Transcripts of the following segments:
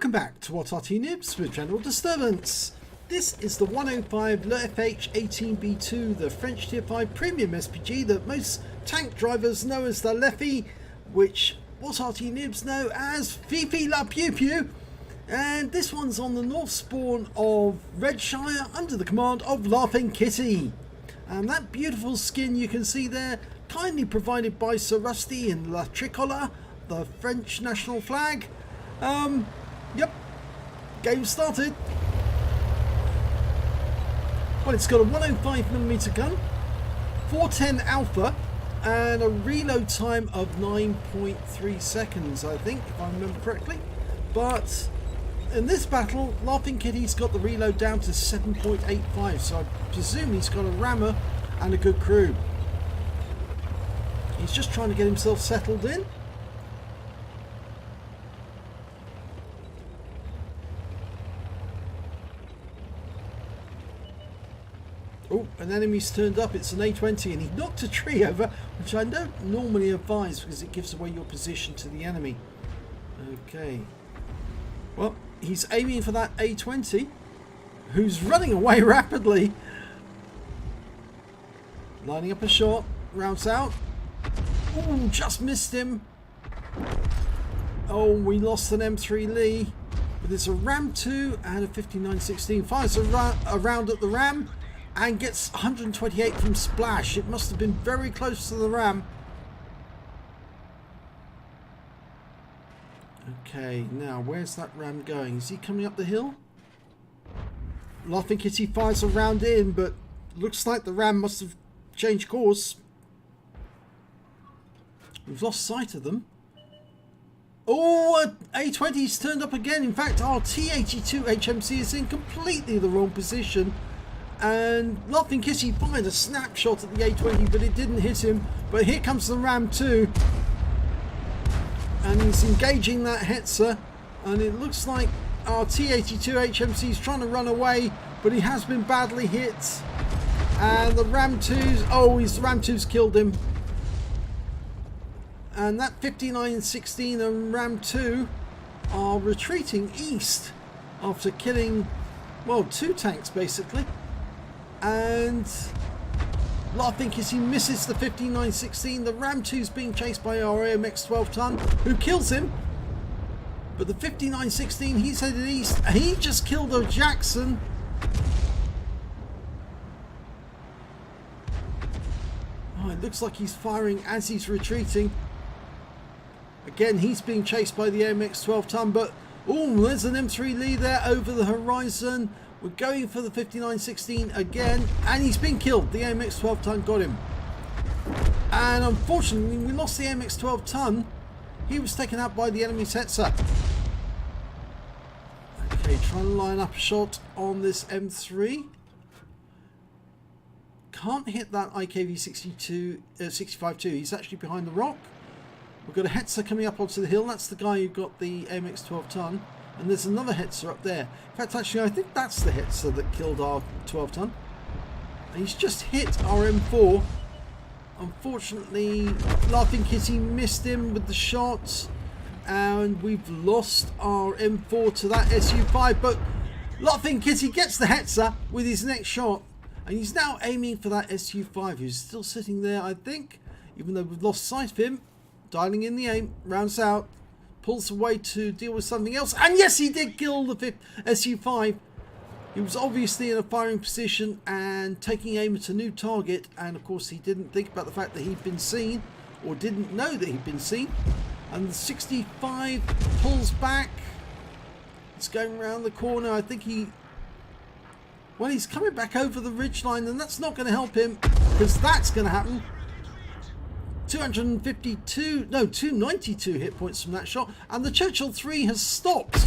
Welcome back to what Arty Noobs with General Disturbance. This is the 105 leFH18B2, the French Tier 5 premium SPG that most tank drivers know as the leFH, which what Arty Noobs know as Fifi La Pew Pew. And this one's on the north spawn of Redshire under the command of laughinkitti. And that beautiful skin you can see there, kindly provided by Sir Rusty in La Tricolore, the French national flag. Yep, game started. Well, it's got a 105mm gun, 410 alpha, and a reload time of 9.3 seconds, I think, if I remember correctly. But in this battle, laughingkitti's got the reload down to 7.85, so I presume he's got a rammer and a good crew. He's just trying to get himself settled in. Oh, an enemy's turned up. It's an A20 and he knocked a tree over, which I don't normally advise because it gives away your position to the enemy. Okay. Well, he's aiming for that A20, who's running away rapidly. Lining up a shot. Rounds out. Oh, just missed him. Oh, we lost an M3 Lee. But it's a Ram 2 and a 5916. Fires a round at the Ram and gets 128 from splash. It must have been very close to the Ram. Okay, now where's that Ram going? Is he coming up the hill? laughinkitti fires a round in, but looks like the Ram must have changed course. We've lost sight of them. Oh, A20's turned up again. In fact, our T82 HMC is in completely the wrong position. And laughinkitti fired a snapshot at the A20, but it didn't hit him. But here comes the Ram 2. And he's engaging that Hetzer. And it looks like our T82 HMC is trying to run away, but he has been badly hit. And the Ram 2's, oh, his Ram 2's killed him. And that 5916 and Ram 2 are retreating east after killing, well, two tanks basically. And laughinkitti misses the 5916. The Ram 2 is being chased by our AMX 12 ton, who kills him. But the 5916, he's headed east. He just killed a Jackson. Oh, it looks like he's firing as he's retreating. Again, he's being chased by the AMX 12 ton, but oh, there's an M3 Lee there over the horizon. We're going for the 5916 again, and he's been killed. The AMX 12 ton got him. And unfortunately, we lost the AMX 12 ton. He was taken out by the enemy Hetzer. Okay, trying to line up a shot on this M3. Can't hit that IKV 65-2. He's actually behind the rock. We've got a Hetzer coming up onto the hill. That's the guy who got the AMX 12 ton. And there's another Hetzer up there. In fact, actually, I think that's the Hetzer that killed our 12 ton. And he's just hit our M4. Unfortunately, laughinkitti missed him with the shots. And we've lost our M4 to that SU5. But laughinkitti gets the Hetzer with his next shot. And he's now aiming for that SU5, who's still sitting there, I think. Even though we've lost sight of him. Dialing in the aim, rounds out, pulls away to deal with something else, and yes, he did kill the SU5. He was obviously in a firing position and taking aim at a new target, and of course he didn't think about the fact that he'd been seen, or didn't know that he'd been seen. And the 65 pulls back. It's going around the corner. I think well, he's coming back over the ridgeline, and that's not going to help him, because that's going to happen. 292 hit points from that shot, and the Churchill 3 has stopped.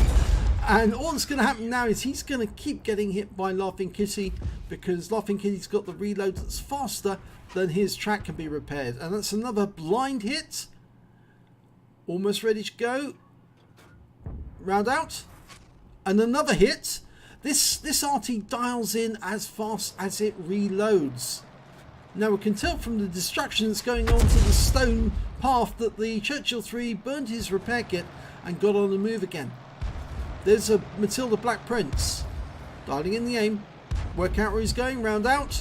And all that's going to happen now is he's going to keep getting hit by laughinkitti, because laughinkitti's got the reload that's faster than his track can be repaired. And that's another blind hit. Almost ready to go. Round out. And another hit. This Arty dials in as fast as it reloads. Now we can tell from the destruction that's going on to the stone path that the Churchill 3 burned his repair kit and got on the move again. There's a Matilda Black Prince. Dialing in the aim. Work out where he's going. Round out.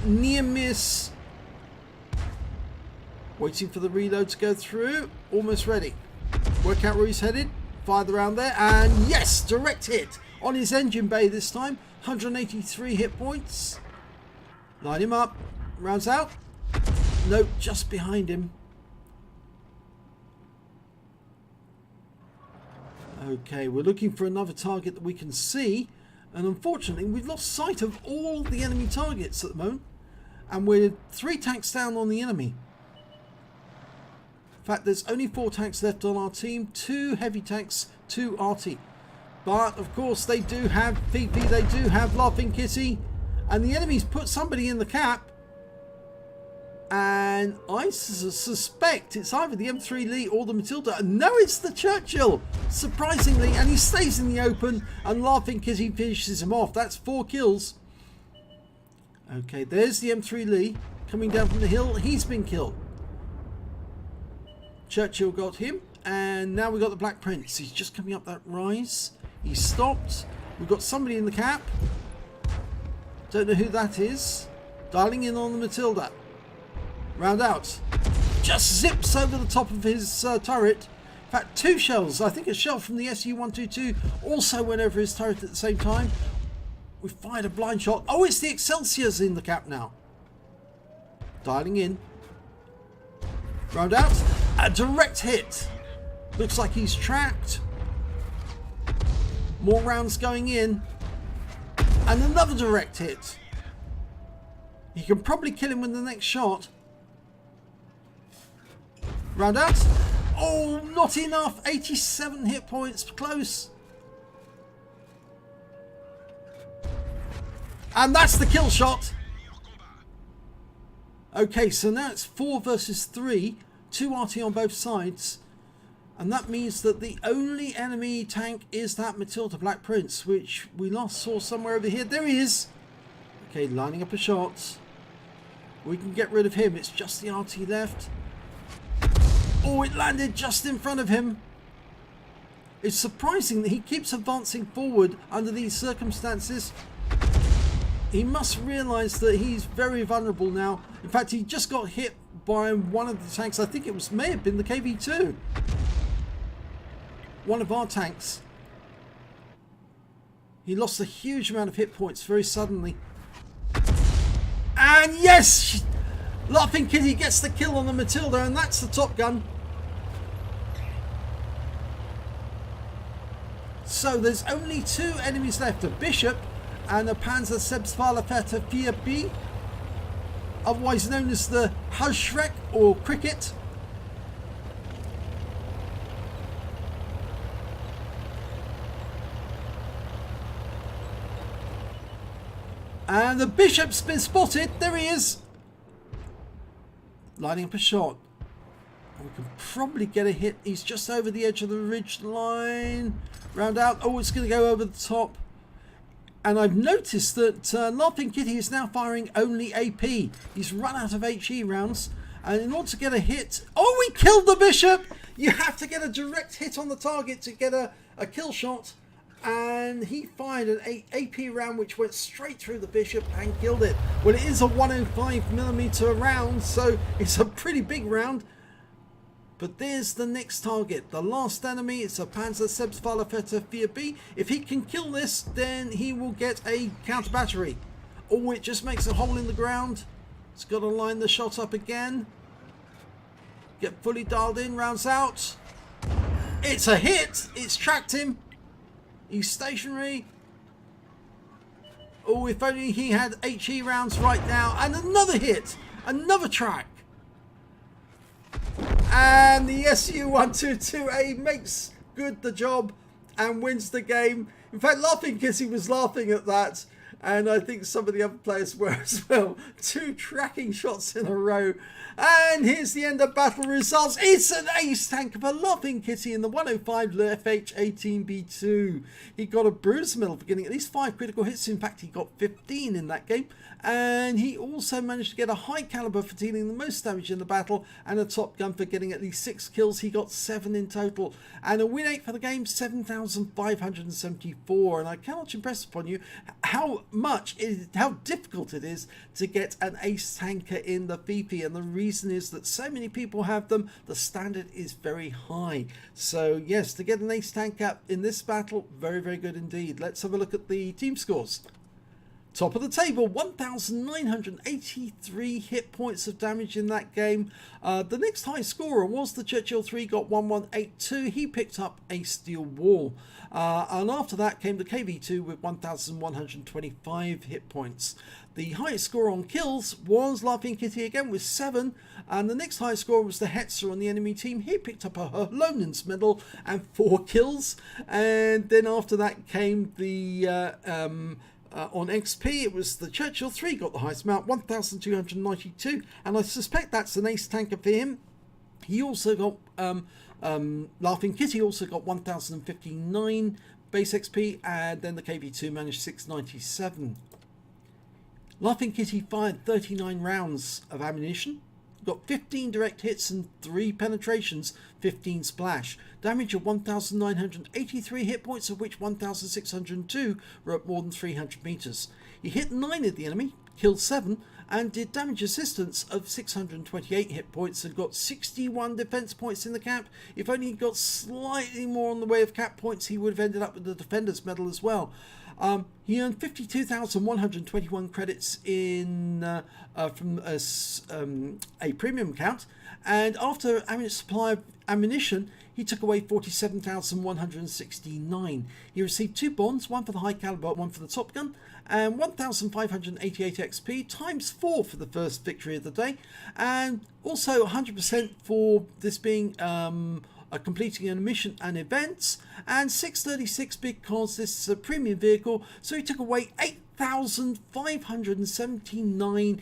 Near miss. Waiting for the reload to go through. Almost ready. Work out where he's headed. Fire the round there. And yes! Direct hit on his engine bay this time. 183 hit points. Line him up. Rounds out. Nope, just behind him. Okay, we're looking for another target that we can see. And unfortunately, we've lost sight of all the enemy targets at the moment. And we're 3 tanks down on the enemy. In fact, there's only 4 tanks left on our team. 2 heavy tanks, 2 Arty. But, of course, they do have VP, they do have laughinkitti. And the enemy's put somebody in the cap. And I suspect it's either the M3 Lee or the Matilda. No, it's the Churchill, surprisingly. And he stays in the open and laughinkitti finishes him off. That's 4 kills. Okay, there's the M3 Lee coming down from the hill. He's been killed. Churchill got him. And now we've got the Black Prince. He's just coming up that rise. He's stopped. We've got somebody in the cap. Don't know who that is. Dialing in on the Matilda. Round out. Just zips over the top of his turret. In fact, 2 shells. I think a shell from the SU-122 also went over his turret at the same time. We fired a blind shot. Oh, it's the Excelsior's in the cap now. Dialing in. Round out. A direct hit. Looks like he's tracked. More rounds going in. And another direct hit. You can probably kill him with the next shot. Round out. Oh, not enough. 87 hit points. Close. And that's the kill shot. Okay, so now it's 4 versus 3. 2 Arty on both sides. And that means that the only enemy tank is that Matilda Black Prince, which we last saw somewhere over here. There he is. Okay, lining up a shot. We can get rid of him. It's just the Arty left. Oh, it landed just in front of him. It's surprising that he keeps advancing forward under these circumstances. He must realise that he's very vulnerable now. In fact, he just got hit by one of the tanks. I think it may have been the KV-2. One of our tanks. He lost a huge amount of hit points very suddenly. And yes! laughinkitti gets the kill on the Matilda, and that's the Top Gun. So there's only 2 enemies left, a Bishop and a Panzer Selbstfahrerfährte 4B, otherwise known as the Hushrek or Cricket. And the Bishop's been spotted. There he is. Lining up a shot. We can probably get a hit. He's just over the edge of the ridge line. Round out. Oh, it's going to go over the top. And I've noticed that laughinkitti is now firing only AP. He's run out of HE rounds. And in order to get a hit... Oh, we killed the Bishop! You have to get a direct hit on the target to get a kill shot. And he fired an AP round which went straight through the Bishop and killed it. Well, it is a 105mm round, so it's a pretty big round. But there's the next target. The last enemy is a Panzer Selbstfahrerfährte 4B. If he can kill this, then he will get a counter battery. Oh, it just makes a hole in the ground. It's got to line the shot up again. Get fully dialed in, rounds out. It's a hit. It's tracked him. He's stationary. Oh, if only he had HE rounds right now. And another hit. Another track. And the SU-122A makes good the job and wins the game. In fact, laughinkitti was laughing at that. and I think some of the other players were as well. 2 tracking shots in a row. And here's the end of battle results. It's an ace tank of a laughinkitti in the 105 leFH18B2. He got a bruiser medal for getting at least 5 critical hits. In fact, he got 15 in that game. And he also managed to get a high caliber for dealing the most damage in the battle, and a Top Gun for getting at least 6 kills. He got 7 in total. And a win rate for the game, 7,574. And I cannot impress upon you how difficult it is to get an ace tanker in the FIFA. And the reason is that so many people have them. The standard is very high. So yes, to get an ace tanker in this battle, very, very good indeed. Let's have a look at the team scores. Top of the table, 1,983 hit points of damage in that game. The next high scorer was the Churchill 3, got 1182. He picked up a steel wall. And after that came the KV2 with 1,125 hit points. The highest score on kills was laughinkitti again with 7. And the next highest score was the Hetzer on the enemy team. He picked up a Aslains medal and 4 kills. And then after that came the... on XP, it was the Churchill 3 got the highest amount, 1,292, and I suspect that's an ace tanker for him. He also got, laughinkitti also got 1,059 base XP, and then the KV2 managed 697. laughinkitti fired 39 rounds of ammunition, got 15 direct hits and 3 penetrations, 15 splash. Damage of 1,983 hit points, of which 1,602 were at more than 300 meters. He hit 9 of the enemy, killed 7, and did damage assistance of 628 hit points and got 61 defense points in the camp. If only he got slightly more on the way of cap points, he would have ended up with the defender's medal as well. He earned 52,121 credits in from a premium account, and after supply of ammunition, he took away 47,169. He received 2 bonds, one for the high caliber, one for the Top Gun, and 1,588 XP times 4 for the first victory of the day, and also 100% for this being completing an mission and events, and 636 because this is a premium vehicle, so he took away 8,579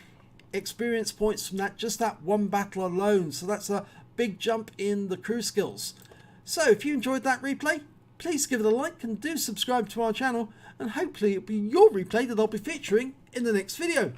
experience points from just that one battle alone. So that's a big jump in the crew skills. So if you enjoyed that replay, please give it a like and do subscribe to our channel, and hopefully it'll be your replay that I'll be featuring in the next video.